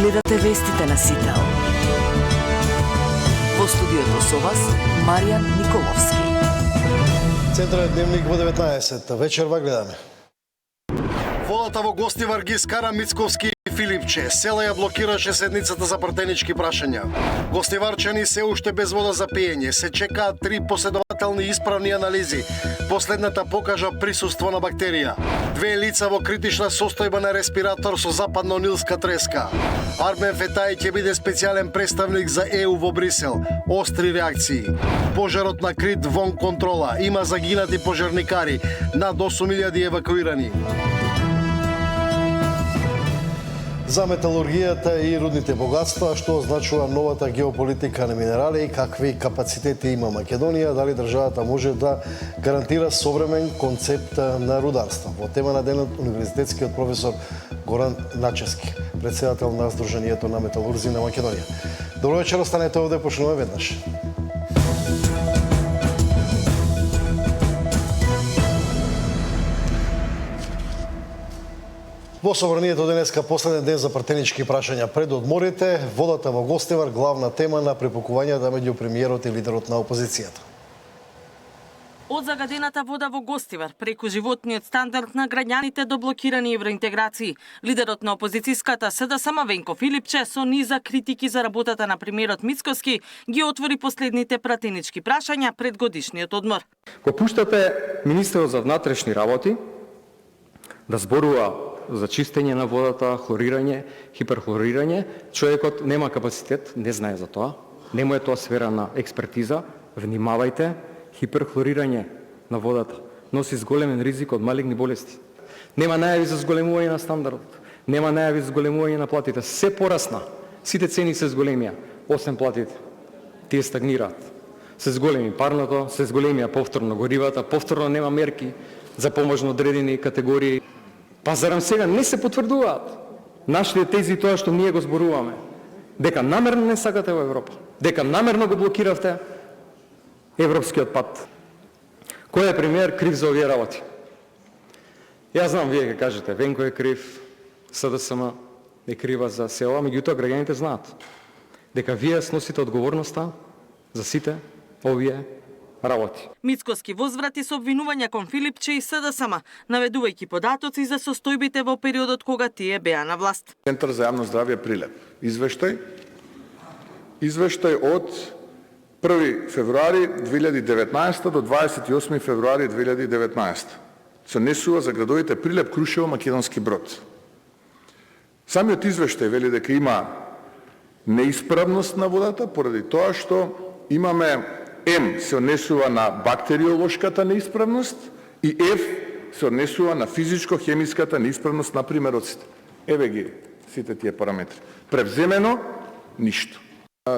Гледате вестите на Сител. Во студиото со вас Маријан Николовски. Централен дневник во 19 вечерва гледаме. Водата во Гостивар ги скара Мицковски и Филипче. Села ја блокираше седницата за партенички прашања. Гостиварчани се уште без вода за пиење. Се чекаат 3 последователни исправни анализи. Последната покажа присуство на бактерија. 2 лица во критична состојба на респиратор со западно-нилска треска. Армен Фетај ќе биде специјален представник за ЕУ во Брисел. Остри реакции. Пожарот на Крит вон контрола. Има загинати пожарникари. Над 8.000 евакуирани. За металургијата и рудните богатства, што означува новата геополитика на минерали и какви капацитети има Македонија, дали државата може да гарантира современ концепт на рударство. Во тема на денот универзитетскиот професор Горан Начевски, председател на Сдруженијето на металурзи на Македонија. Добро вечер, останете овде, почнуваме веднаш. Во собранието денеска последен ден за партенички прашања пред одморите, водата во Гостивар главна тема на препукувањата меѓу премиерот и лидерот на опозицијата. Од загадената вода во Гостивар, преку животниот стандард на граѓаните до блокирани евроинтеграции, лидерот на опозицијската СДСМ Венко Филипче со низа критики за работата на премиерот Мицковски ги отвори последните пратенички прашања пред годишниот одмор. Го пуштате министерот за внатрешни работи да зборува за чистење на водата, хлорирање, хиперхлорирање. Човекот нема капацитет, не знае за тоа. Не му е тоа сфера на експертиза. Внимавајте, хиперхлорирање на водата носи зголемен ризик од малигни болести. Нема најави за зголемување на стандардот. Нема најави за зголемување на платите. Се порасна. Сите цени се зголемија, освен платите. Тие стагнираат. Се зголеми парното, се зголемија повторно горивата, повторно нема мерки за помош на одредени категории. Па зарам сега не се потврдуваат нашите тези тоа што ние го зборуваме, дека намерно не сакате во Европа, дека намерно го блокиравте европскиот пат. Кој е премиер крив за овие работи? Јас знам, вие ќе кажете, Венко е крив, СДСМ е крива за села, меѓутоа граѓаните знаат дека вие сносите одговорноста за сите овие работи. Мицковски возврати со обвинувања кон Филипче и СДСМ, наведувајќи податоци за состојбите во периодот кога тие беа на власт. Центар за јавно здравје Прилеп. Извештај од 1 февруари 2019 до 28 февруари 2019. Се однесува за градовите Прилеп, Крушево, Македонски Брод. Самиот извештај вели дека има неисправност на водата поради тоа што имаме М се однесува на бактериолошката неисправност и Ф се однесува на физичко-хемиската неисправност на примероците. Еве ги сите тие параметри. Превземено ништо.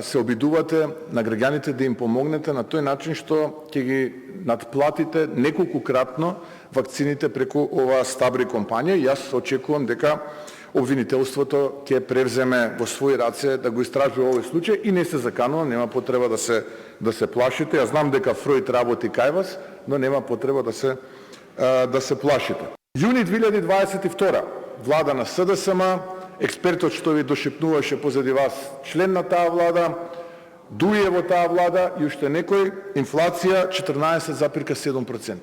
Се обидувате на граѓаните да им помогнете на тој начин што ќе ги надплатите неколкукратно вакцините преку оваа стабри компанија. Јас очекувам дека обвинителството ќе превземе во своји раце да го истражува овој случај и не се заканува, нема потреба да се плашите. Јас знам дека Фројд работи кај вас, но нема потреба да се плашите. Јуни 2022 влада на СДСМ, експертот што ви дошепнуваше позади вас, член на таа влада, дуе во таа влада и уште некој, инфлација 14,7%.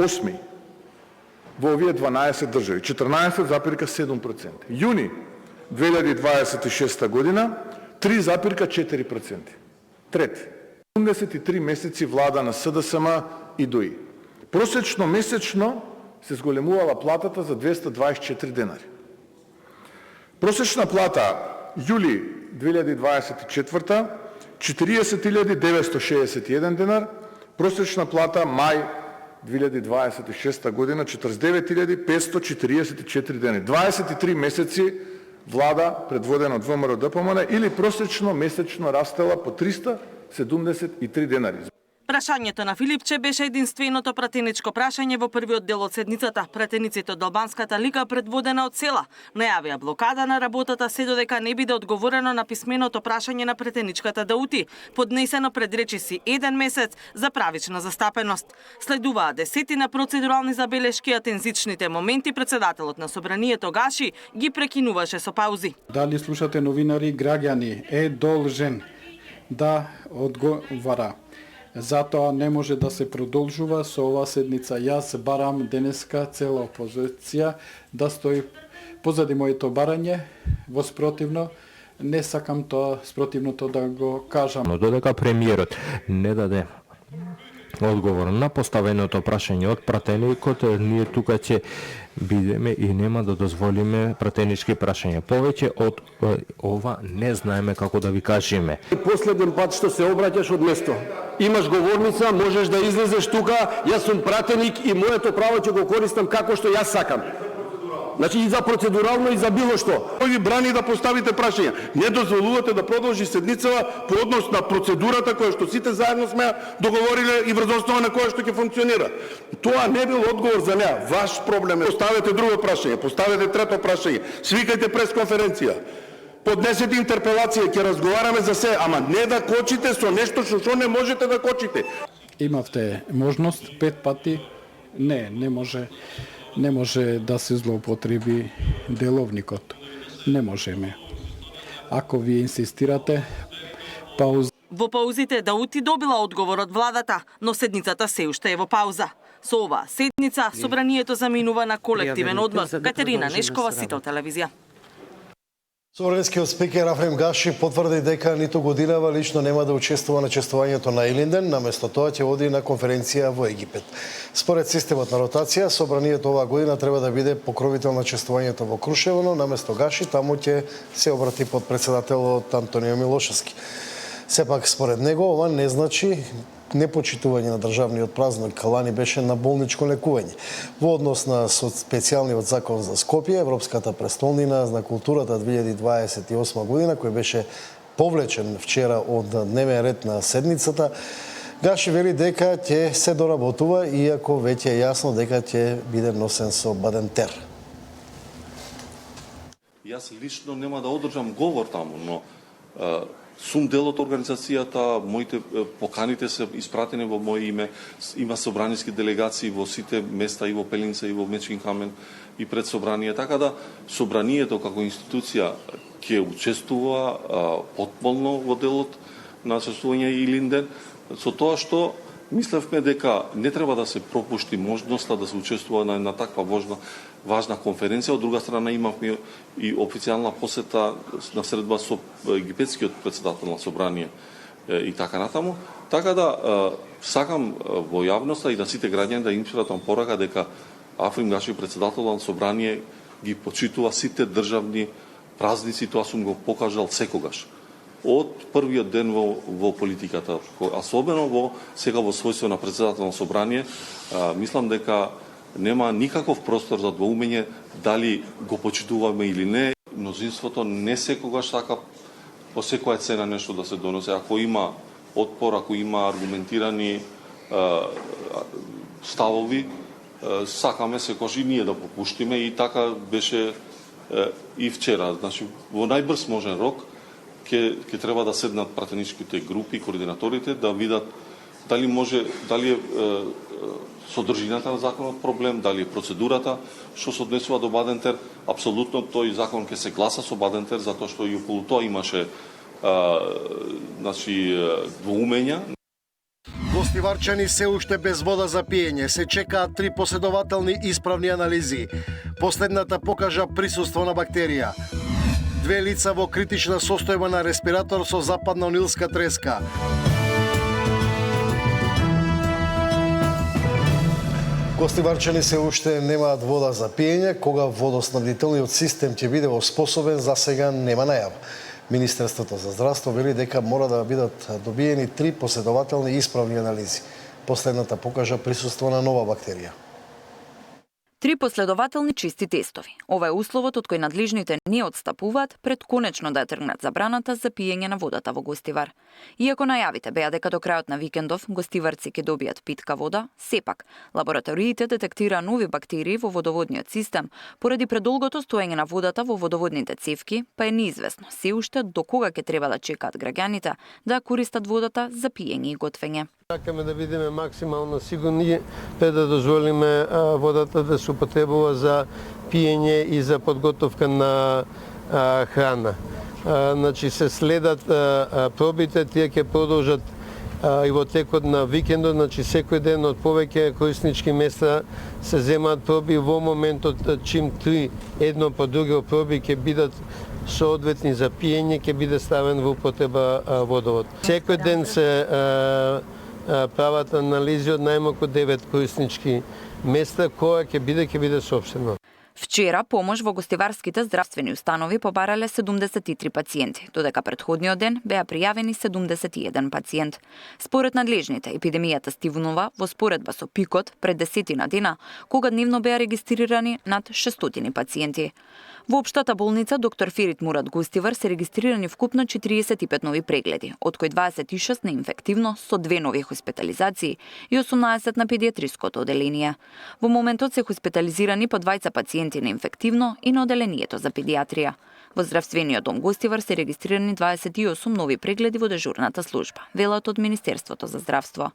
Осми во овие 12 држави, 14,7%. Јуни 2026 година, 3,4%. Трети, 73 месеци влада на СДСМ и ДУИ. Просечно месечно се зголемувала платата за 224 денари. Просечна плата јули 2024 40.961 денар, просечна плата мај 2026 година 49.544 дена. 23 месеци влада предводена од ВМРО ДПМН или просечно месечно растела по 373 денари. Прашањето на Филипче беше единственото пратеничко прашање во првиот дел од седницата. Пратениците од Албанската лига, предводена од Села, најавија блокада на работата се додека не биде одговорено на писменото прашање на пратеничката Даути, поднесено пред речиси 1 месец за правична застапеност. Следуваа десетина процедурални забелешки, а тензичните моменти председателот на собранието Гаши ги прекинуваше со паузи. Дали слушате новинари, граѓани е должен да одговара. Затоа не може да се продолжува со оваа седница. Јас барам денеска цела опозиција да стои позади моето барање, во спротивно не сакам тоа спротивното да го кажам. Но додека премиерот не даде одговор на поставеното прашање од пратеникот, ние тука ќе бидеме и нема да дозволиме пратенички прашања. Повеќе од ова не знаеме како да ви кажеме. Последен пат што се обраќаш од место. Имаш говорница, можеш да излезеш тука, јас сум пратеник и моето право ќе го користам како што јас сакам. Значи и за процедурално и за било што. Кој ви брани да поставите прашања? Не дозволувате да продолжи седницава по однос на процедурата која што сите заедно сме договориле и врз основа на која што ќе функционира. Тоа не бил одговор за неа. Ваш проблем е. Поставете друго прашање, поставете трето прашање, свикајте пресконференција. Поднесете интерпелација, ќе разговараме за се, ама не да кочите со нешто што не можете да кочите. Имавте можност 5 пати. Не може да се злоупотреби деловникот. Не можеме. Ако ви инсистирате, пауза. Во паузите Даути добила одговор од владата, но седницата се уште е во пауза. Со оваа седница собранието заминува на колективен одмор. Катерина Нешкова, Сител телевизија. Собранискиот спикер Африм Гаши потврди дека ниту годинава лично нема да учествува на чествувањето на Илинден, наместо тоа ќе оди на конференција во Египет. Според системот на ротација, собранието оваа година треба да биде покровител на чествувањето во Крушево, но наместо Гаши таму ќе се обрати под председателот Антонио Милошевски. Сепак, според него, ова не значи непочитување на државниот празник, лани беше на болничко лекување. Во однос на специјалниот закон за Скопје, Европската престолнина на културата 2028 година, кој беше повлечен вчера од дневен ред на седницата, Гаши вели дека ќе се доработува, иако веќе е јасно дека ќе биде носен со Бадентер. Јас лично нема да одржам говор таму, но сум дел од организацијата, моите поканите се испратени во моје име, има собраниски делегации во сите места и во Пелинца и во Мечкин Камен и пред собрание, така да собранието како институција ќе учествува потполно во делот на чествување Илинден, со тоа што мислевме дека не треба да се пропушти можноста да се учествува на една таква важна конференција. Од друга страна имавме и официјална посета на средба со египетскиот председател на собрание и така натаму. Така да сакам во јавноста и на сите граѓани да им пратам порака дека Африм Гаши, председател на собрание, ги почитува сите државни празници, тоа сум го покажал секогаш. Од првиот ден во политиката, особено сега во својство на председател на собрание, мислам дека нема никаков простор за двоумење дали го почитуваме или не. Мнозинството не секогаш сака по секоја цена нешто да се доноси. Ако има отпор, ако има аргументирани ставови, сакаме секогаш и ние да попуштиме, и така беше и вчера. Значи, во најбрз можен рок ќе треба да седнат пратеничките групи, координаторите, да видат дали е содржината на законот проблем, дали е процедурата што се однесува до Бадентер. Апсолутно тој закон ќе се гласа со Бадентер, затоа што и околу тоа имаше двоумења. Гостиварчани се уште без вода за пиење. Се чекаат 3 последователни исправни анализи. Последната покажа присуство на бактерија. 2 лица во критична состојба на респиратор со западно-нилска треска. Гостиварчани се уште немаат вода за пиење. Кога водоснабдителниот систем ќе биде способен, за сега нема најава. Министерството за здравство вели дека мора да бидат добиени 3 последователни исправни анализи. Последната покажа присуство на нова бактерија. 3 последователни чисти тестови. Ова е условот од кој надлежните не отстапуваат пред конечно да ја тргнат забраната за пиење на водата во Гостивар. Иако најавите беа дека до крајот на викендов гостиварци ќе добијат питка вода, сепак лабораториите детектира нови бактерии во водоводниот систем поради предолгото стоење на водата во водоводните цевки, па е неизвестно се уште до кога ќе треба да чекаат граѓаните да користат водата за пиење и готвење. Сакаме да бидеме максимално сигурни пред да дозволиме водата да се употребува за пиење и за подготовка на храна. Значи се следат пробите, тие ќе продолжат и во текот на викендот, значи секој ден од повеќе кориснички места се земаат проби. Во моментот чим 3 едно по друго проби ќе бидат соодветни за пиење, ќе биде ставен во употреба водовод. Секој ден се прават анализи од најмалку 9 кориснички места, која ќе биде соопштено. Вчера помош во гостиварските здравствени установи побарале 73 пациенти, додека претходниот ден беа пријавени 71 пациент. Според надлежните, епидемијата стивнува во споредба со пикот пред 10 дена, кога дневно беа регистрирани над 600 пациенти. Во општата болница доктор Ферит Мурат Гостивар се регистрирани вкупно 45 нови прегледи, од кои 26 на инфективно со 2 нови хоспитализации и 18 на педиатриското оделение. Во моментот се хоспитализирани по 20 пациенти на инфективно и на оделението за педиатрија. Во здравствениот дом Гостивар се регистрирани 28 нови прегледи во дежурната служба, велат од Министерството за здравство.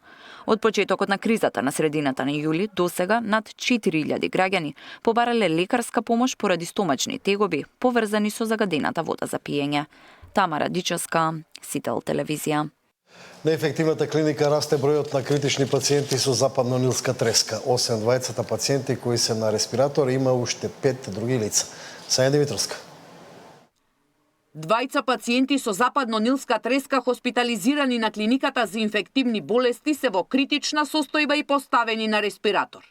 Од почетокот на кризата на средината на јули до сега над 4000 граѓани побарале лекарска помош поради стомачни тегоби поврзани со загадената вода за пиење. Тамара Дичевска, Сител телевизија. На инфективната клиника расте бројот на критични пациенти со западно-нилска треска. Освен двајцата пациенти кои се на респиратор, има уште 5 други лица. Саја Димитровска. Двајца пациенти со западно-нилска треска хоспитализирани на клиниката за инфективни болести се во критична состојба и поставени на респиратор.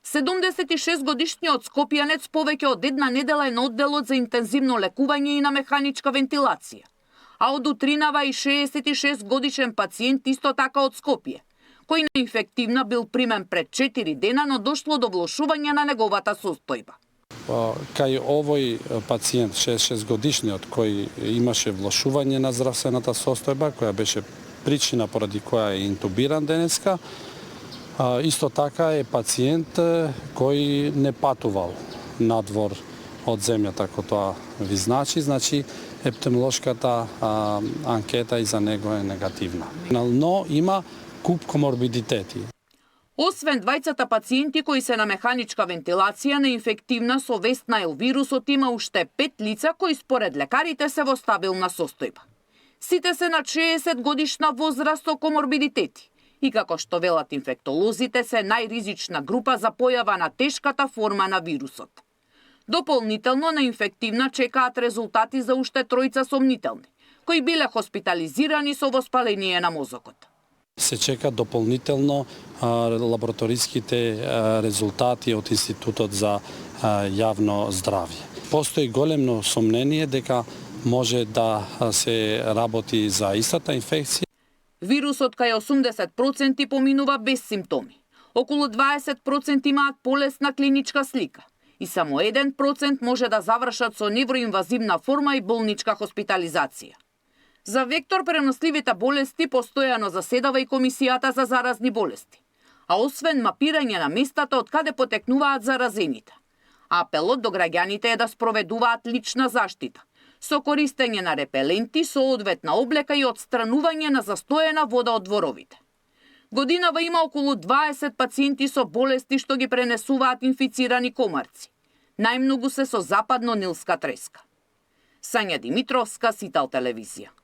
76 годишниот скопјанец повеќе од една недела е на одделот за интензивно лекување и на механичка вентилација. А од утринава и 66 годишен пациент исто така од Скопје, кој на инфективна бил примен пред 4 дена, но дошло до влошување на неговата состојба. Кај овој пациент, 66 годишниот, кој имаше влошување на здравствената состојба, која беше причина поради која е интубиран денеска, исто така е пациент кој не патувал надвор од земјата, како тоа ви значи епидемиолошката анкета и за него е негативна. Но има куп коморбидитети. Освен двајцата пациенти кои се на механичка вентилација на инфективна со Вест Найл вирусот, има уште 5 лица кои според лекарите се во стабилна состојба. Сите се на 60 годишна возраст со коморбидитети и како што велат инфектолозите се најризична група за појава на тешката форма на вирусот. Дополнително на инфективна чекаат резултати за уште 3 сомнителни, кои биле хоспитализирани со воспаление на мозокот. Се чека дополнително лабораториските резултати од Институтот за јавно здравје. Постои големно сомнение дека може да се работи за истата инфекција. Вирусот кај 80% поминува без симптоми. Околу 20% имаат полесна клиничка слика и само 1% може да завршат со невроинвазивна форма и болничка хоспитализација. За вектор преносливите болести постојано заседава и Комисијата за заразни болести, а освен мапирање на местата од каде потекнуваат заразените. Апелот до граѓаните е да спроведуваат лична заштита, со користење на репеленти, соодветна облека и отстранување на застоена вода од дворовите. Годинава има околу 20 пациенти со болести што ги пренесуваат инфицирани комарци. Најмногу се со западно-нилска треска. Сања Димитровска, Сител телевизија.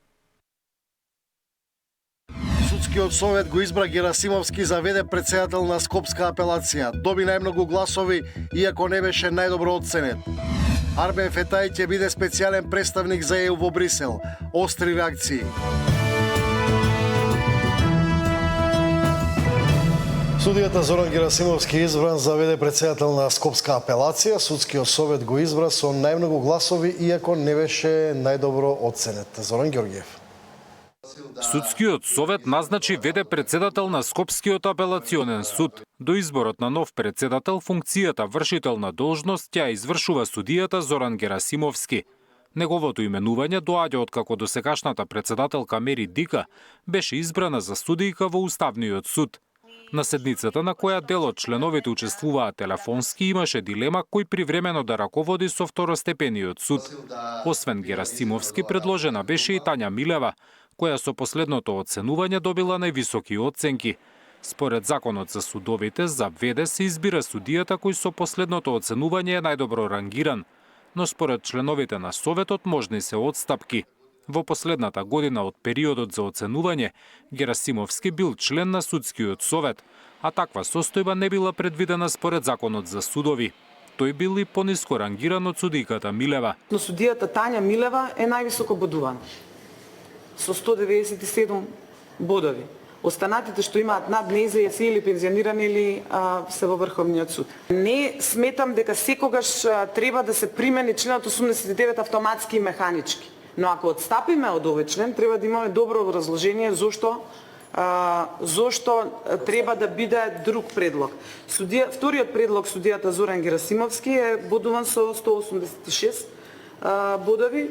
Судскиот совет го избра Герасимовски за веде претседател на Скопска апелација. Доби најмногу гласови, иако не беше најдобро оценет. Арбен Фетај ќе биде специјален представник за ЕУ во Брисел. Остри реакции. Судијата Зоран Герасимовски избран за веде претседател на Скопска апелација. Судскиот совет го избра со најмногу гласови, иако не беше најдобро оценет. Зоран Ѓорѓиев. Судскиот совет назначи веде председател на Скопскиот апелационен суд. До изборот на нов председател функцијата вршител на должност ја извршува судијата Зоран Герасимовски. Неговото именување доаѓа откако досегашната председателка Мери Дика беше избрана за судијка во Уставниот суд. На седницата на која дел од членовите учествуваат телефонски имаше дилема кој привремено да раководи со второстепениот суд. Освен Герасимовски предложена беше и Тања Милева, која со последното оценување добила највисоки оценки. Според законот за судовите, за веде се избира судијата кој со последното оценување е најдобро рангиран, но според членовите на советот можни се отстапки. Во последната година од периодот за оценување, Герасимовски бил член на судскиот совет, а таква состојба не била предвидена според законот за судови. Тој бил и пониско рангиран од судијката Милева. Но судијата Тања Милева е највисоко бодувана со 197 бодови. Останатите што имаат над нејзе се или пензионирани или се во Врховниот суд. Не сметам дека секогаш треба да се примени членот 89 автоматски и механички. Но ако отстапиме од овој член, треба да имаме добро разложение зошто треба да биде друг предлог. Вториот предлог, судијата Зоран Герасимовски, е бодуван со 186 бодови.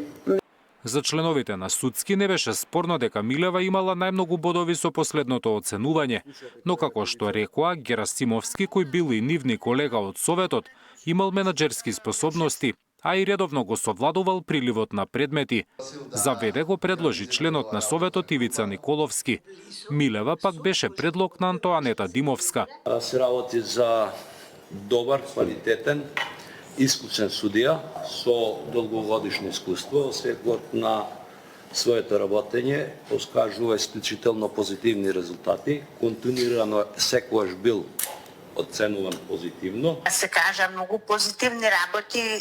За членовите на судски не беше спорно дека Милева имала најмногу бодови со последното оценување, но како што рекоа, Герасимовски, кој бил и нивни колега од Советот, имал менаџерски способности, а и редовно го совладувал приливот на предмети. За веде го предложи членот на Советот Ивица Николовски. Милева пак беше предлог на Антоанета Димовска. Се работи за добар, квалитетен, искусен судија со долгогодишно искуство, осветлот на своето работење, поскажува исклучително позитивни резултати, континуирано секогаш бил оценуван позитивно. Се кажа многу позитивни работи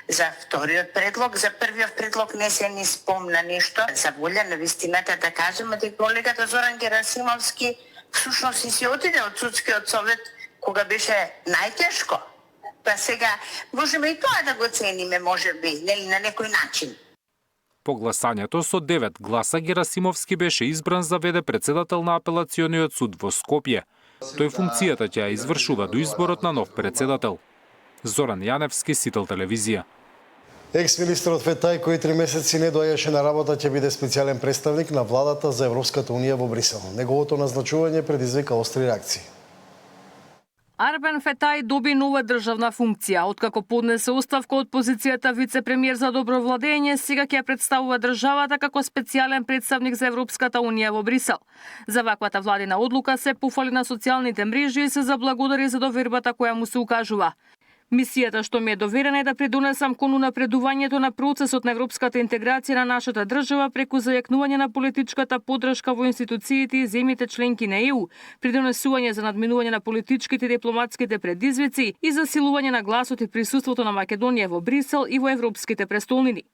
за вториот предлог, за првиот предлог не се ни спомна ништо. За волја на вистината да кажеме дека колегата Зоран Герасимовски всушност и си отиде од судскиот совет кога беше најтешко. Па сега можеме и тоа да го цениме, можеби, нели на некој начин. По гласањето со 9 гласа Герасимовски беше избран за веде председател на апелациониот суд во Скопје. Тој функцијата ќе ја извршува до изборот на нов председател. Зоран Јаневски, Сител телевизија. Екс-министерот Фетај, кој 3 месеци не доаѓаше на работа, ќе биде специјален представник на владата за Европската унија во Брисел. Неговото назначување предизвика остри реакции. Арбен Фетај доби нова државна функција. Откако поднесе оставка од позицијата вице-премиер за добро владење, сега ќе ја представува државата како специјален представник за Европската унија во Брисел. За ваквата владина одлука се пофали на социјалните мрежи и се заблагодари за довербата која му се укажува. Мисијата што ми е доверена е да придонесам кон унапредувањето на процесот на европската интеграција на нашата држава преку зајакнување на политичката поддршка во институциите и земјите членки на ЕУ, придонесување за надминување на политичките и дипломатските предизвици и засилување на гласот и присуството на Македонија во Брисел и во европските престолнини.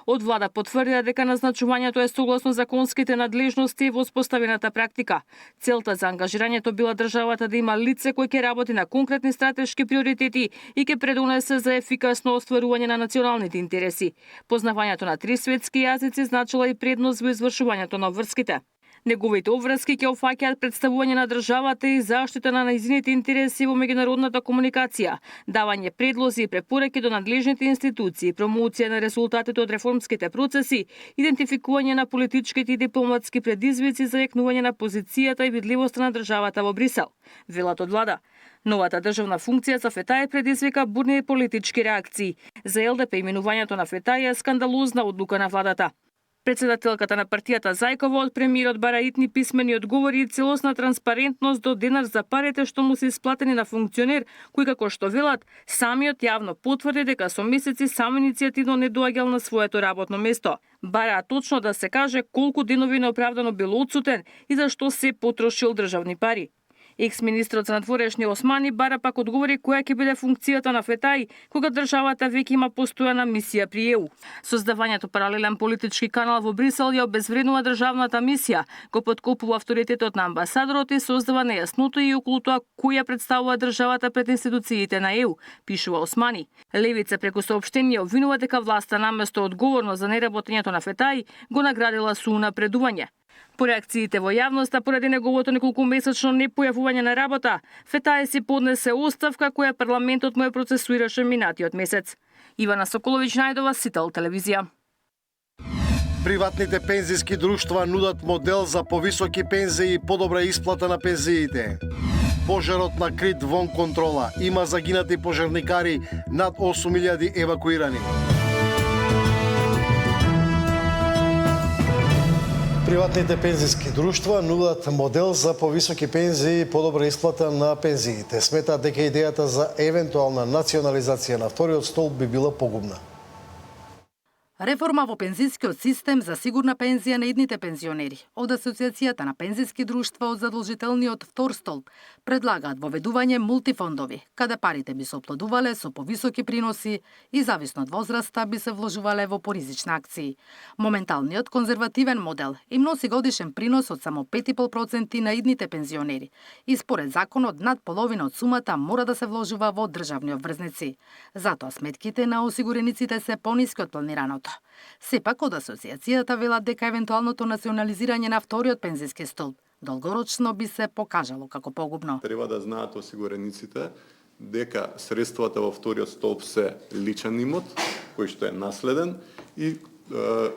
Од влада потврдија дека назначувањето е согласно законските надлежности и воспоставената практика. Целта за ангажирањето била државата да има лице кој ќе работи на конкретни стратешки приоритети и ќе предонесе за ефикасно остварување на националните интереси. Познавањето на 3 светски јазици значила и предност во извршувањето на обврските. Неговите обврски ќе офаќаат представување на државата и заштита на нејзините интереси во меѓународната комуникација, давање предлози и препораки до надлежните институции, промоција на резултатите од реформските процеси, идентификување на политичките и дипломатски предизвици за јакнување на позицијата и видливоста на државата во Брисел, велат од влада. Новата државна функција за Фетај предизвика бурни политички реакции. За ЛДП именувањето на Фетај е скандалозна одлука на владата. Председателката на партијата Зајкова од премиерот бара итни писмени одговори и целосна транспарентност до денар за парите што му се исплатени на функционер, кој како што велат, самиот јавно потврди дека со месеци сам иницијативно не доаѓал на своето работно место. Бара точно да се каже колку денови неоправдано бил одсутен и зашто се потрошил државни пари. Екс-министрот за надворешни Османи бара пак одговори која ќе биде функцијата на Фетај кога државата веќе има постојана мисија при ЕУ. Создавањето паралелен политички канал во Брисел ја обезвреднува државната мисија, го подкопува авторитетот на амбасадорот и создава нејаснота и околу тоа која представува државата пред институциите на ЕУ, пишува Османи. Левица преку соопштение обвинува дека власта наместо одговорно за неработењето на Фетај го наградила со унапредување. По реакциите во јавноста поради неговото неколкумесечно непојавување на работа, Фетај си поднесе оставка која парламентот му ја процесуираше минатиот месец. Ивана Соколовиќ најдова, Сител телевизија. Приватните пензиски друштва нудат модел за повисоки пензии и подобра исплата на пензиите. Пожарот на Крит вон контрола. Има загинати пожарникари, над 8.000 евакуирани. Приватните пензиски друштва нудат модел за повисоки пензии и подобра исплата на пензиите. Сметаат дека идејата за евентуална национализација на вториот столб би била погубна. Реформа во пензискиот систем за сигурна пензија на идните пензионери. Од Асоциацијата на пензиски друштва од задолжителниот втор столб предлагаат воведување мултифондови, каде парите би се оплодувале со повисоки приноси и зависно од возраста би се вложувале во поризични акции. Моменталниот конзервативен модел им носи годишен принос од само 5,5% на идните пензионери и според законот над половина од сумата мора да се вложува во државни обврзници. Затоа сметките на осигурениците се пониски од планираното. Сепак од Асоциацијата велат дека евентуалното национализирање на вториот пензиски столб долгорочно би се покажало како погубно. Треба да знаат осигурениците дека средствата во вториот столб се личен имот, кој што е наследен и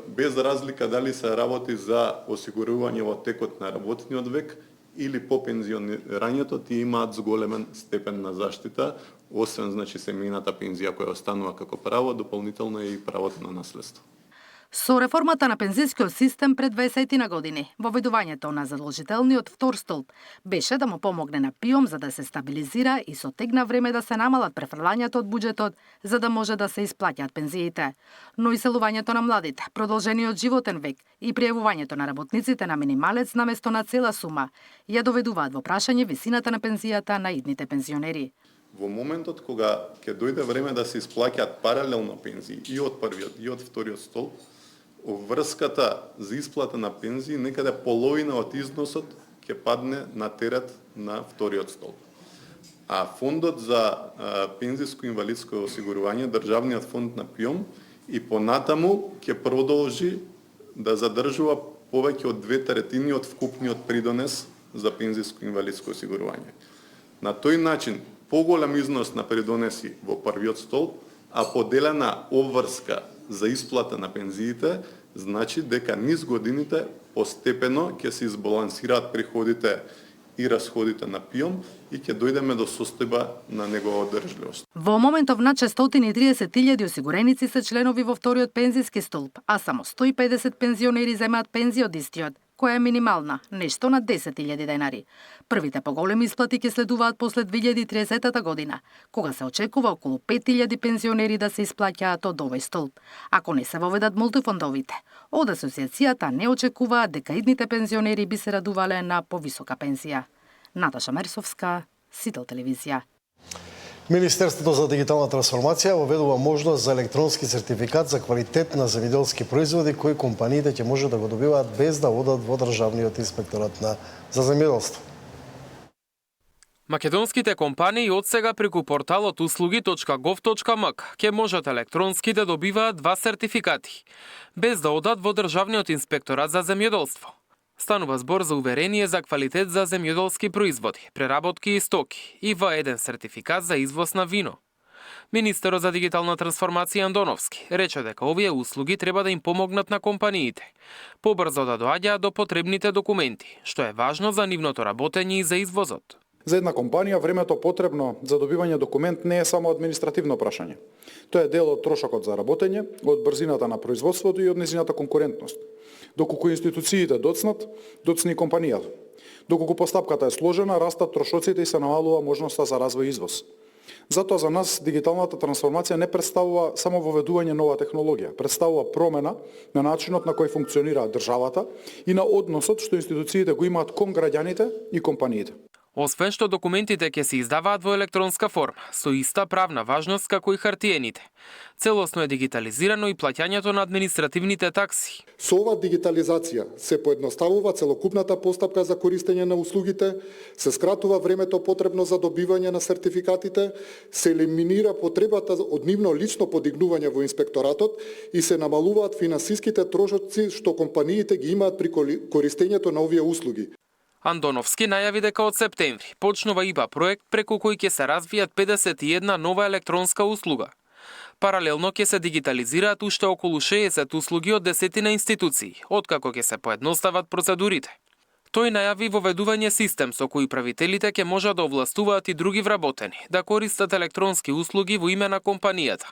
без разлика дали се работи за осигурување во текот на работниот век или по пензионирањето, тие имаат зголемен степен на заштита, освен семејната пензија која останува како право, дополнително е и правото на наследство. Со реформата на пензискиот систем пред 20 години, воведувањето на задолжителниот втор столб беше да му помогне на ПИОМ за да се стабилизира и со тек на време да се намалат префрлањата од буџетот за да може да се исплаќаат пензиите. Но иселувањето на младите, продолжениот животен век и пријавувањето на работниците на минималец наместо на цела сума ја доведуваат во прашање висината на пензијата на идните пензионери. Во моментот кога ќе дојде време да се исплаќаат паралелно пензии и од првиот и од вториот столб, врската за исплата на пензии некаде половина од износот ќе падне на терет на вториот столб. А фондот за пензиско инвалидско осигурување, државниот фонд на ПИОМ, и понатаму ќе продолжи да задржува повеќе од 2/3 од вкупниот придонес за пензиско инвалидско осигурување. На тој начин поголем износ на придонеси во првиот столб, а поделена обврска за исплата на пензиите, значи дека низ годините постепено ќе се избалансираат приходите и расходите на ПИОМ и ќе дојдеме до состојба на негова одржливост. Во моментов над 630.000 осигуреници се членови во вториот пензиски столб, а само 150 пензионери земаат пензија од истиот, која е минимална, нешто на 10.000 денари. Првите поголеми исплати ќе следуваат после 2030 година, кога се очекува околу 5.000 пензионери да се исплаќаат од овој столб, ако не се воведат мултифондовите. Од Асоциацијата не очекуваат дека идните пензионери би се радувале на повисока пензија. Наташа Мерсовска, Сител телевизија. Министерството за дигитална трансформација воведува можност за електронски сертификат за квалитет на земјоделски производи кои компаниите ќе може да го добиваат без да одат во Државниот инспекторат за земјоделство. Македонските компании одсега преку порталот услуги.gov.mk ќе можат електронски да добиваат 2 сертификати, без да одат во Државниот инспекторат за земјоделство. Станува збор за уверение за квалитет за земјоделски производи, преработки и стоки и еден сертификат за извоз на вино. Министерот за дигитална трансформација Андоновски рече дека овие услуги треба да им помогнат на компаниите побрзо да доаѓаат до потребните документи, што е важно за нивното работење и за извозот. За една компанија времето потребно за добивање документ не е само административно прашање. Тоа е дел од трошокот за работење, од брзината на производството и од нејзината конкурентност. Доколку институциите доцнат, доцни компанијата. Доколку постапката е сложена, растат трошоците и се намалува можноста за развој и извоз. Затоа за нас дигиталната трансформација не представува само воведување нова технологија, представува промена на начинот на кој функционира државата и на односот што институциите го имаат кон граѓаните и компаниите. Освен што документите ќе се издаваат во електронска форма, со иста правна важност како и хартиените. Целосно е дигитализирано и плаќањето на административните такси. Со ова дигитализација се поедноставува целокупната постапка за користење на услугите, се скратува времето потребно за добивање на сертификатите, се елиминира потребата од нивно лично подигнување во инспекторатот и се намалуваат финансиските трошоци што компаниите ги имаат при користењето на овие услуги. Андоновски најави дека од септември почнува ИБА проект преку кој ќе се развијат 51 нова електронска услуга. Паралелно ќе се дигитализираат уште околу 60 услуги од 10 институции, откако ќе се поедностават процедурите. Тој најави воведување систем со кој правителите ќе можат да овластуваат и други вработени да користат електронски услуги во име на компанијата,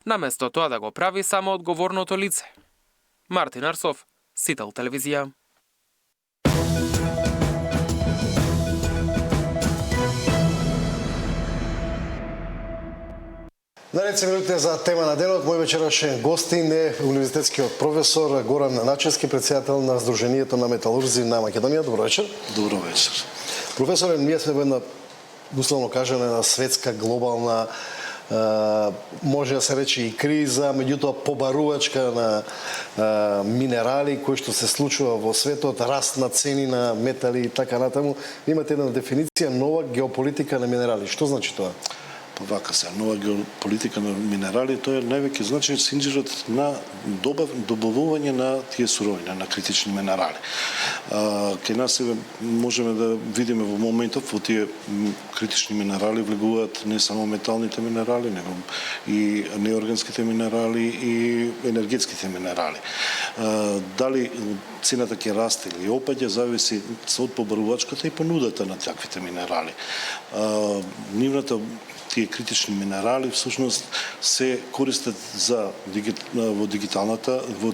наместо тоа да го прави само одговорното лице. Мартин Арсов, Сител телевизија. Наред минутите за тема на денот. Мој вечерашен гостин е универзитетскиот професор Горан Начевски, председател на Сдруженијето на металурзи на Македонија. Добро вечер. Добро вечер. Професоре, ние сме во една, условно кажано, една светска, глобална, може да се рече и криза, меѓутоа побарувачка на минерали кои што се случува во светот, раст на цени на метали и така натаму. Имате една дефиниција нова геополитика на минерали. Што значи тоа? Вака се, нова геополитика на минерали, тоа е највеќе значи синџирот на добавување на тие суровини, на критични минерали. Ке нас можеме да видиме во моментов во тие критични минерали влегуваат не само металните минерали, него и неорганските минерали и енергетските минерали. Дали цената ќе расте или опаѓа зависи од побарувачката и понудата на таквите минерали. Нивната тие критични минерали всушност се користат во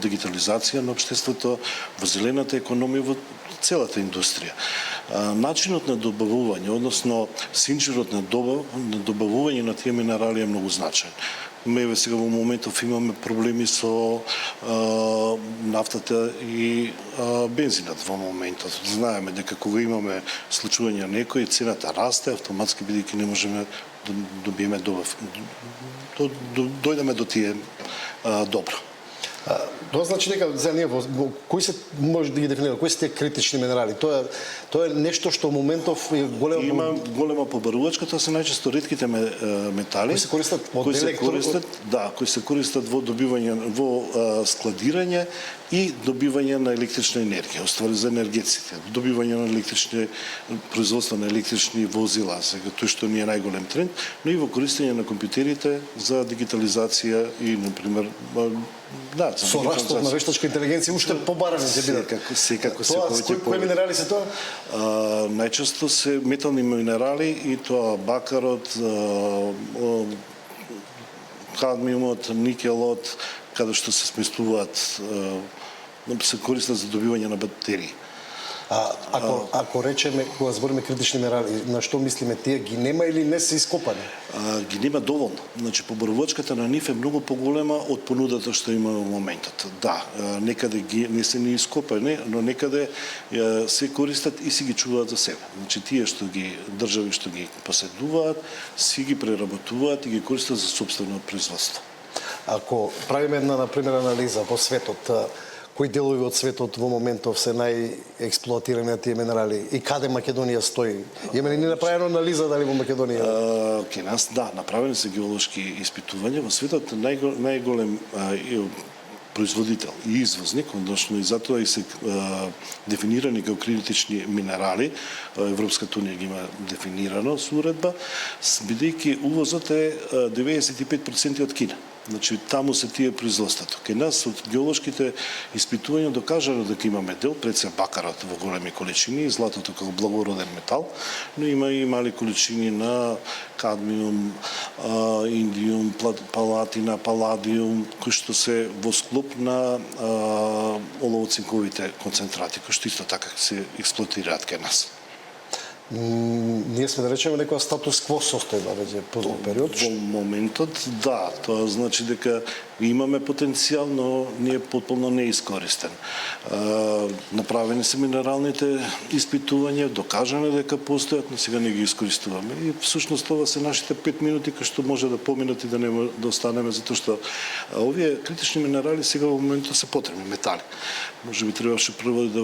дигитализација на општеството, во зелената економија, во целата индустрија. Начинот на добавување, односно синџирот на добавување на тие минерали е многу значаен. Еве сега во моментов имаме проблеми со нафтата и бензинот во моментот. Знаеме дека кога имаме случување некој, цената расте автоматски бидејќи не можеме да добиеме дојдеме до тие добро. Тоа значи дека за ние кои се може да ги дефинира, кои се тие критични минерали? Тоа е нешто што моментов е голема има голема побарувачка, тоа се најчесто ретките метали кои се користат кои се користат во добивање, во складирање и добивање на електрична енергија, оствари за енергетиците, добивање на електрични производство на електрични возила, сега тој што не е најголем тренд, но и во користење на компјутерите за дигитализација и на пример со растот на вештачка интелигенција уште побарани се бидат. Секако се повеќе. Кои минерали се тоа? Најчесто се метални минерали и тоа бакарот, кадмиумот, никелот, каде што се сместуваат, се користат за добивање на батерии. Ако речеме, кога збориме критични минерали, на што мислиме, тие ги нема или не се ископани? Ги нема доволно. Значи, побарувачката на нив е многу поголема од понудата што има во моментот. Да, некаде не се ни ископани, но некаде се користат и си ги чуваат за себе. Значи, тие што ги држави што ги поседуваат, си ги преработуваат и ги користат за собствено производство. Ако правиме една, например, анализа во светот, кои делови од светот во моментов се најексплоатирани на тие минерали и каде Македонија стои? Има ли направено анализа дали во Македонија? Ке нас, да, направени се геолошки испитувања. Во светот најголем производител и извозник, односно и затоа и се дефинирани како критични минерали, Европската унија ги има дефинирано со уредба, бидејќи увозот е 95% од Кина. Значи, таму се тие производството. Кај нас од геолошките испитувања докажано дека имаме дел, пред се бакарот во големи количини, златото како благороден метал, но има и мали количини на кадмиум, индиум, палатина, паладиум, кои што се во склоп на олово-цинковите концентрати, кои што исто така се експлоатираат кај нас. Ние сме да речеме некоја статус кво состојба веќе по период. Во моментот, да, тоа значи дека Имаме потенцијал, но не е потполно неискористен. Направени се минералните испитувања, докажано дека постојат, но сега не ги искористуваме. И всушност ова се нашите 5 минути кои што може да поминат и да не да останеме, затоа што овие критични минерали сега во моментот се потребни, метали. Може би требаше прво да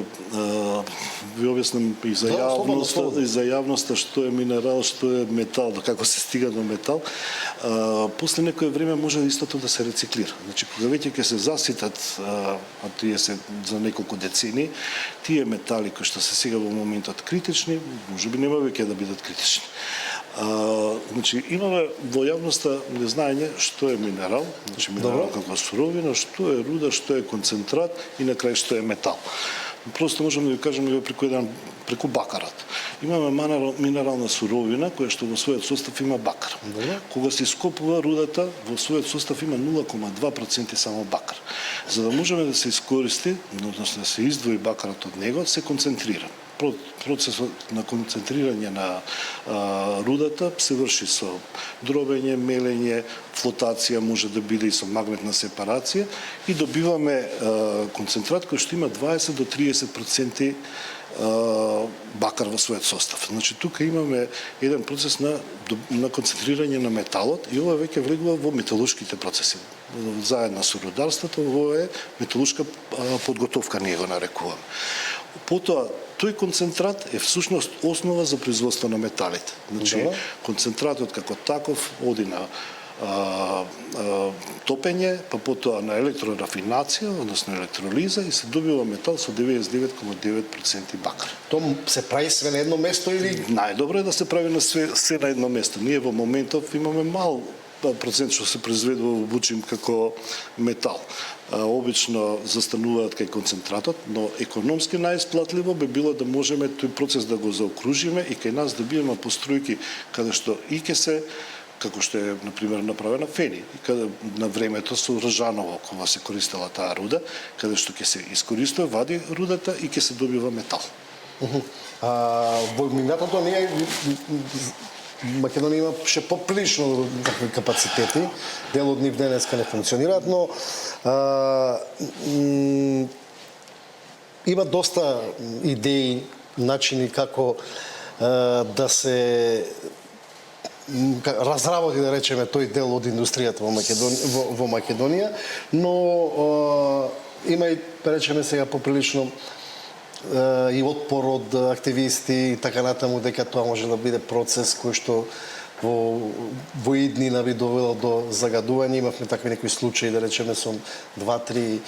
ви објаснам и за јавноста што е минерал, што е метал, до како се стига до метал. После некое време може истото да се рециклира. Значи, кога веќе ќе се заситат, а тие се за неколку децени, тие метали кои што се сега во моментот критични, може би нема веќе да бидат критични. Значи, имаме во јавноста незнаење што е минерал, значи минерал како суровина, што е руда, што е концентрат и на крај што е метал. Просто можеме да ви кажеме преку бакарот. Имаме минерална суровина која што во својот состав има бакар. Кога се ископува рудата, во својот состав има 0,2% само бакар. За да можеме да се искористи, односно да се издвои бакарот од него, се концентрира. Процесот на концентрирање на рудата се врши со дробење, мелење, флотација, може да биде и со магнетна сепарација и добиваме концентрат кој што има 20 до 30% бакар во својот состав. Значи тука имаме еден процес на концентрирање на металот и ова веќе влегува во металушките процеси. Заедно со рударството, ова е металушка подготовка, ние го нарекуваме. Потоа, тој концентрат е всушност основа за производство на металите. Значи, концентратот како таков оди на топење, па потоа на електрорафинација, односно електролиза и се добива метал со 99,9% бакар. Тоа се прави све на едно место или? Најдобро е да се прави на све на едно место. Ние во моментов имаме мал процент што се произведува во бучим како метал. Обично застануваат кај концентратот, но економски најисплатливо би било да можеме тој процес да го заокружиме и кај нас да бидеме постројки каде што и ќе се, како што е, например, направена Фени, каде на времето со Ржаново, кога се користела таа руда, каде што ќе се искористува, вади рудата и ќе се добива метал. Во минатото ние Македонија имаше поприлично такви капацитети, дел од нив денеска не функционираат, но има доста идеи, начини како да се разработи, да речеме, тој дел од индустријата во Македонија, но има и, да речеме сега, поприлично и отпор од активисти и така натаму, дека тоа може да биде процес кој што во иднина би довело до загадување. Имавме такви некои случаи, да речеме, со 2-3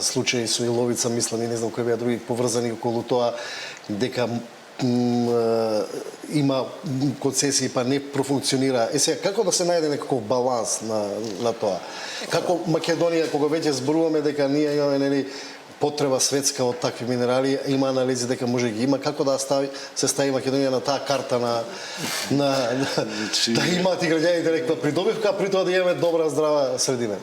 случаи со Иловица, мислам, и не знам кои беа други поврзани околу тоа, дека има концесии па не профункционира. Сега, како да се најде некаков баланс на тоа? Како Македонија, кога веќе зборуваме дека ние имаме потреба светска од такви минерали, има анализи дека може ги има, како да се стави Македонија на таа карта да имаат и граѓаните некаква придобивка, а при тоа да имаме добра, здрава средина?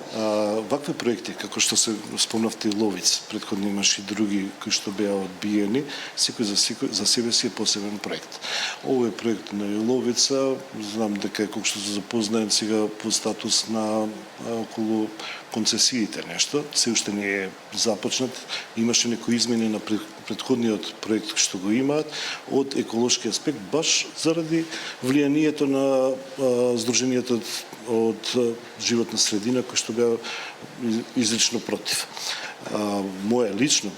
Вакви проекти, како што се спомнавте и Ловиц, претходно имаше и други кои што беа одбиени, секој за себе си е посебен проект. Овој проект на Ловица, знам дека како што се запознаен сега по статус на околу концесиите нешто, се уште не е започнат, имаше некои измени на претходниот проект што го имаат од еколошки аспект, баш заради влијанието на Сдруженијата од животна средина кои што беа изрично против. Моје лично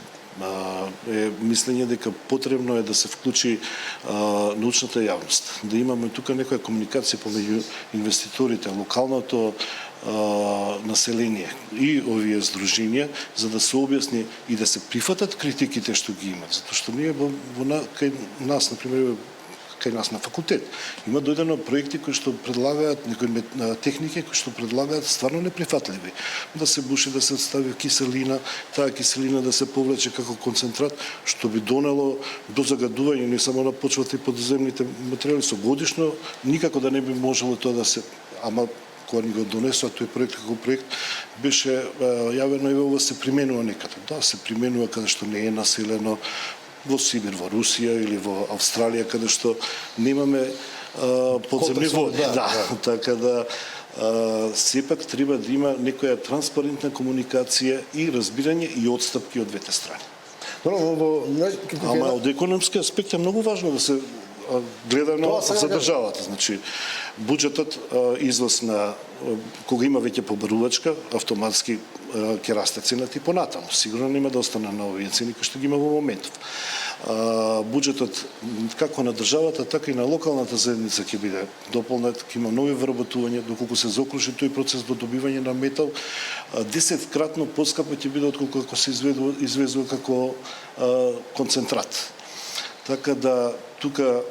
е мислење дека потребно е да се вклучи научната јавност, да имаме тука некоја комуникација помеѓу инвеститорите, локалното население и овие здруженија, за да се објасни и да се прифатат критиките што ги имат, затоа што ние кај нас, например, кај нас на факултет има дојдено проекти кои што предлагаат некои техники кои што предлагаат стварно неприфатливи, да се буши, да се стави киселина, таа киселина да се повлече како концентрат, што би донело до загадување не само на почвата и подземните материјали, со годишно никако да не би можело тоа да се, ама кога ни го донесоа тој проект како проект, беше јавено и ова се применува некаде. Да, се применува каде што не е населено, во Сибир, во Русија или во Австралија, каде што немаме подземни води. Така да, сепак треба да има некоја транспарентна комуникација и разбирање и отстапки од двете страни. Ама од економски аспект е многу важно да се гледано за државата. Значи, буџетот излез на кога има веќе побарувачка, автоматски ќе расте цената и понатаму. Сигурно нема да остане на овие цени кои што ги има во моментов. Буџетот како на државата, така и на локалната заедница ќе биде дополнет, ќе има нови вработувања, доколку се заокружи тој процес до добивање на метал, 10-кратно поскапо ќе биде отколку ако се извезува како концентрат. Така да тука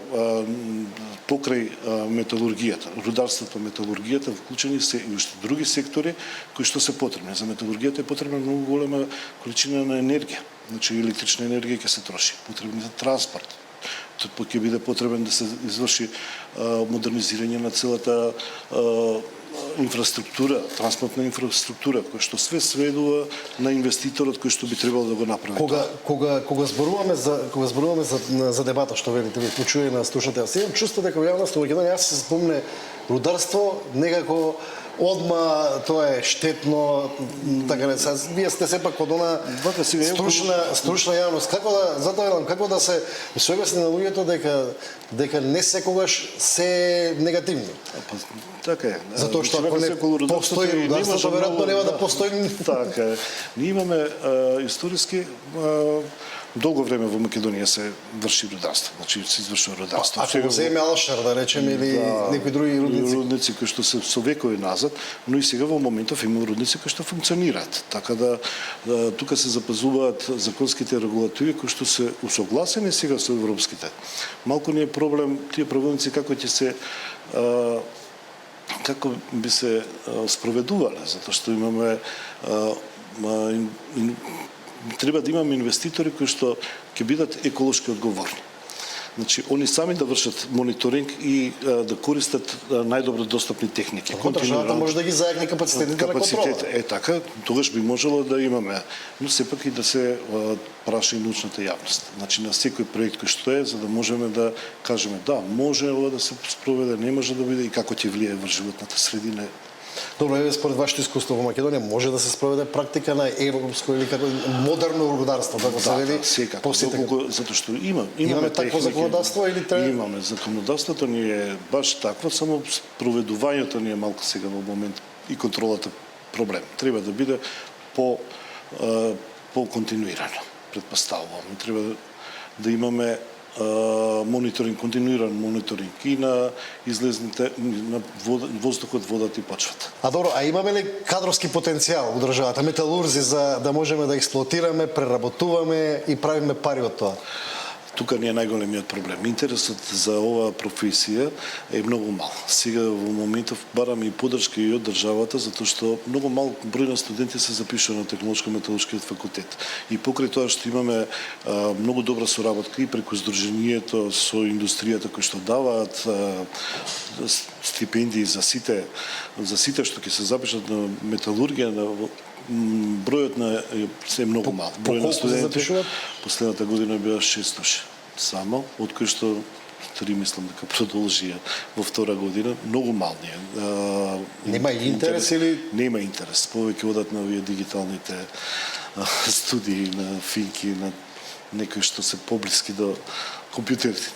покрај металургијата, рударството, металургијата вклучени се и уште други сектори кои што се потребни. За металургијата е потребна многу голема количина на енергија. Значи електрична енергија ќе се троши, потребни за транспорт. Тоа ќе биде потребен да се изврши модернизирање на целата инфраструктура, транспортна инфраструктура, која што све сведува на инвеститорот кој што би требало да го направи. Кога зборуваме за дебата што велите ви, почуе на слушате, јас имам чувство дека во јавноста во Македонија се спомне рударство некако одма тоа е штетно, така не се. Вие сте сепак од она стручна јавност. Како да се објасни на луѓето дека не секогаш се негативно? Така е. Затоа што ако не постои рударството, веројатно нема да постои. Така е. Ние имаме историски долго време во Македонија се врши рударство, значи се извршува рударство. Ако го земе Алшар, да речем, или некои други рудници. Рудници кои што се со векови назад, но и сега во моментов има рудници кои што функционираат. Така да тука се запазуваат законските регулативи кои што се усогласени сега со европските. Малку ни е проблем тие правилници како ќе се како би се спроведувале, затоа што имаме треба да имаме инвеститори кои што ќе бидат еколошки одговорни. Значи, они сами да вршат мониторинг и да користат најдобро достапни техники. Државата може да ги зајакне капацитетите на контрола. Е така, тогаш би можело да имаме, но сепак и да се праша и научната јавност. Значи, на секој проект кој што е, за да можеме да кажеме да, може ова да се спроведе, не може да биде и како ќе влијае врз животната средина. Добро, еве според вашето искуство во Македонија може да се спроведе практика на европско или како модерно рударство, како се вели? Секако, затоа што имаме такво законодавство или треба? Имаме законодавството ни е баш такво, само проведувањето ни е малку сега во момент и контролата проблем. Треба да биде по континуирано, предпоставувам. Треба да имаме мониторинг, континуиран мониторинг и на излезните на воздухот, водата и почвата. Добро, а имаме ли кадровски потенцијал во државата, металурзи за да можеме да експлоатираме, преработуваме и правиме пари од тоа? Тука не е најголемиот проблем. Интересот за оваа професија е многу мал. Сега во моментов бараме и поддршка и од државата, затоа што многу мал број на студенти се запишува на Технолошко-металуршкиот факултет. И покрај тоа што имаме многу добра соработка и преку Сдруженијето со индустријата кои што даваат стипендии за сите што ќе се запишат на металургија, на бројот на се многу мал. Број на студенти последната година беа 600 само, од кои што 3 мислам дека продолжија во втора година, многу мал не е. Нема интерес или нема интерес. Повеќе одат на овие дигиталните студии на финки, на некои што се поблиски до компјутерите.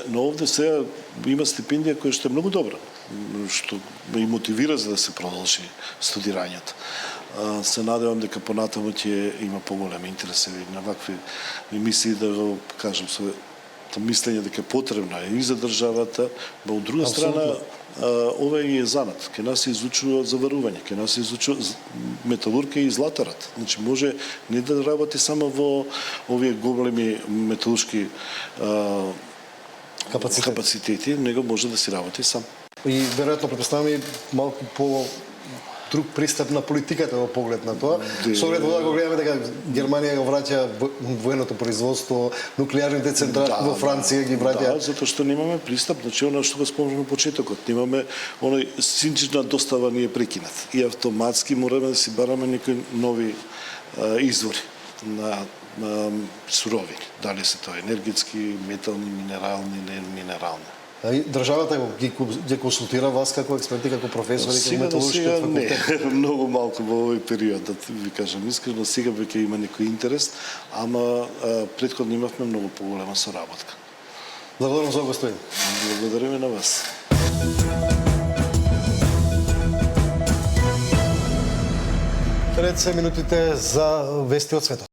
Но овде сега има стипендија која што е многу добра, што ме и мотивира за да се продолжи студирањето. Се надевам дека понатаму ќе има поголем интерес на вакви емисии, да го кажам со мислење дека потребна е и за државата, но од друга страна ова е занат. Ке нас се изучува заварување, ке нас се изучува металургија и златарат. Значи може не да работи само во овие големи металуршки капацитети, него може да си работи сам. И веројатно претпоставам и малку по друг пристап на политиката во поглед на тоа. Со оглед да го гледаме дека Германија го враќа военото производство, нуклеарните централи во Франција ги враќа. Да, затоа што немаме пристап, значи она што го спомнав на почетокот, немаме оној синџирна достава ни е прекинат и автоматски мораме да си бараме некои нови извори на суровини, дали се тоа енергетски, метални, минерални, не минерални. Државата ги консултира вас како експерти, како професори, како металуршки факултет? Не, многу малку во овој период, да ви кажам искрено, сега веќе има некој интерес, ама претходно имавме многу поголема соработка. Благодарам за гостин. Благодариме на вас. Ред се минутите за вести од светот.